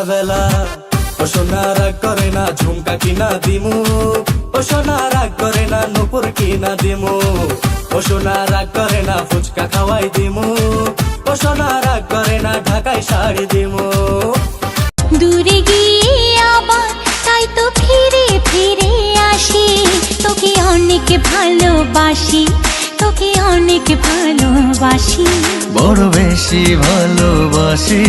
বেলা ও সোনা রাগ করে না ঝুমকা কিনা দিমু, ও সোনা রাগ করে না নুপুর কিনা দিমু, ও সোনা রাগ করে না ফুচকা খাওয়াই দিমু, ও সোনা রাগ করে না ঢাকায় শাড়ি দিমু। দূরে গিয়ে আবার তাই তো ফিরে ফিরে আসি, তোকে অনেক ভালোবাসি, তোকে অনেক ভালোবাসি, বড় বেশি ভালোবাসি।